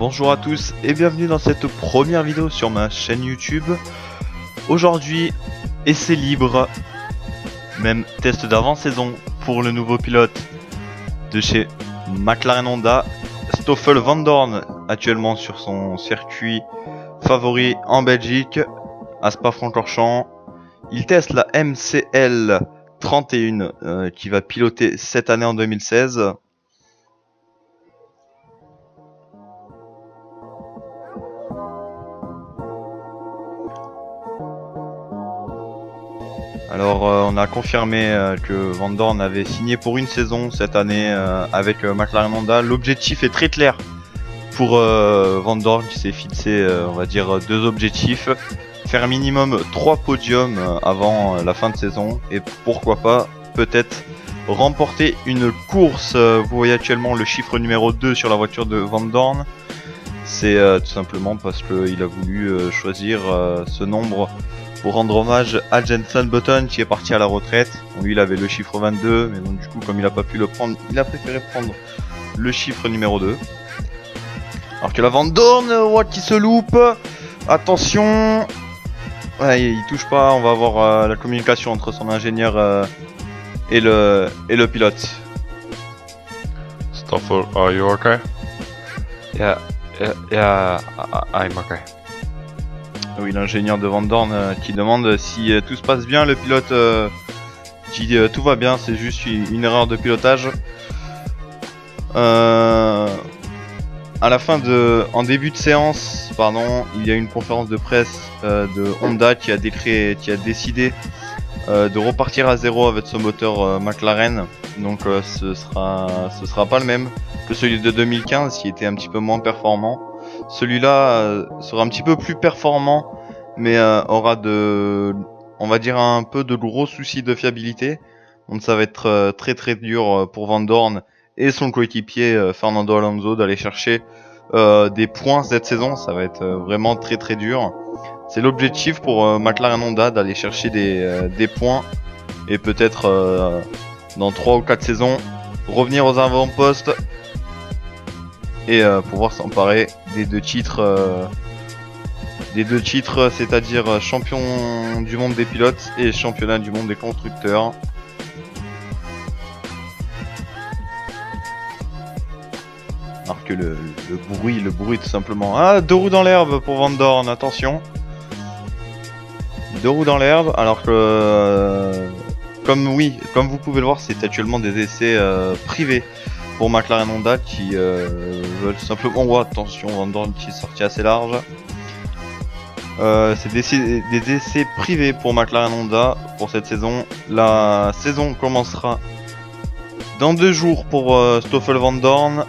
Bonjour à tous et bienvenue dans cette première vidéo sur ma chaîne YouTube. Aujourd'hui, essai libre, même test d'avant-saison pour le nouveau pilote de chez McLaren Honda, Stoffel Vandoorne, actuellement sur son circuit favori en Belgique, à Spa-Francorchamps. Il teste la MCL 31 qui va piloter cette année en 2016. Alors on a confirmé que Vandoorne avait signé pour une saison cette année avec McLaren Honda. L'objectif est très clair pour Vandoorne qui s'est fixé on va dire deux objectifs. Faire minimum 3 podiums avant la fin de saison et pourquoi pas peut-être remporter une course. Vous voyez actuellement le chiffre numéro 2 sur la voiture de Vandoorne. C'est tout simplement parce qu'il a voulu choisir ce nombre pour rendre hommage à Jenson Button qui est parti à la retraite. Bon, lui il avait le chiffre 22 mais donc du coup comme il a pas pu le prendre, il a préféré prendre le chiffre numéro 2. Alors que la Vandoorne qui se loupe. Attention. Ouais, il touche pas, on va avoir la communication entre son ingénieur et le pilote. Stoffel, are you okay? Yeah, I'm okay. Oui, l'ingénieur de Vandoorne qui demande si tout se passe bien, le pilote dit tout va bien, c'est juste une erreur de pilotage. En début de séance, pardon, il y a une conférence de presse de Honda qui a décidé de repartir à zéro avec ce moteur McLaren. Donc ce sera pas le même que celui de 2015 qui était un petit peu moins performant. Celui-là sera un petit peu plus performant, mais aura on va dire un peu de gros soucis de fiabilité. Donc ça va être très dur pour Vandoorne et son coéquipier Fernando Alonso d'aller chercher des points cette saison. Ça va être vraiment très dur. C'est l'objectif pour McLaren Honda d'aller chercher des points et peut-être dans 3 ou 4 saisons revenir aux avant-postes et pouvoir s'emparer des deux titres, c'est-à-dire champion du monde des pilotes et championnat du monde des constructeurs. Alors que le bruit tout simplement. Ah, 2 roues dans l'herbe pour Vandoorne, attention. 2 roues dans l'herbe, alors que comme vous pouvez le voir, c'est actuellement des essais privés pour McLaren Honda qui veulent simplement... Oh, attention, Vandoorne qui est sorti assez large. C'est des essais privés pour McLaren Honda pour cette saison. La saison commencera dans 2 jours pour Stoffel Vandoorne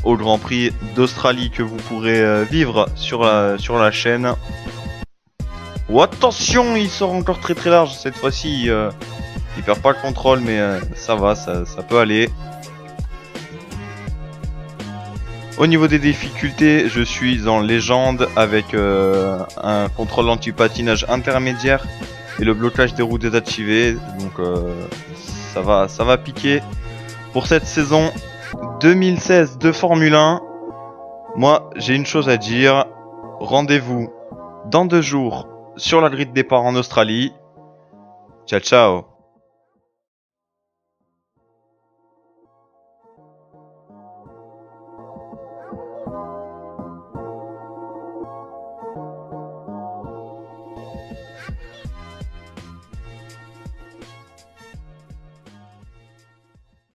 au Grand Prix d'Australie que vous pourrez vivre sur la chaîne. Oh, attention, il sort encore très large cette fois-ci. Il perd pas le contrôle, mais ça va, ça peut aller. Au niveau des difficultés, je suis en légende avec un contrôle anti-patinage intermédiaire et le blocage des roues désactivé. Donc ça va piquer pour cette saison 2016 de Formule 1. Moi, j'ai une chose à dire. Rendez-vous dans 2 jours sur la grille de départ en Australie. Ciao ciao.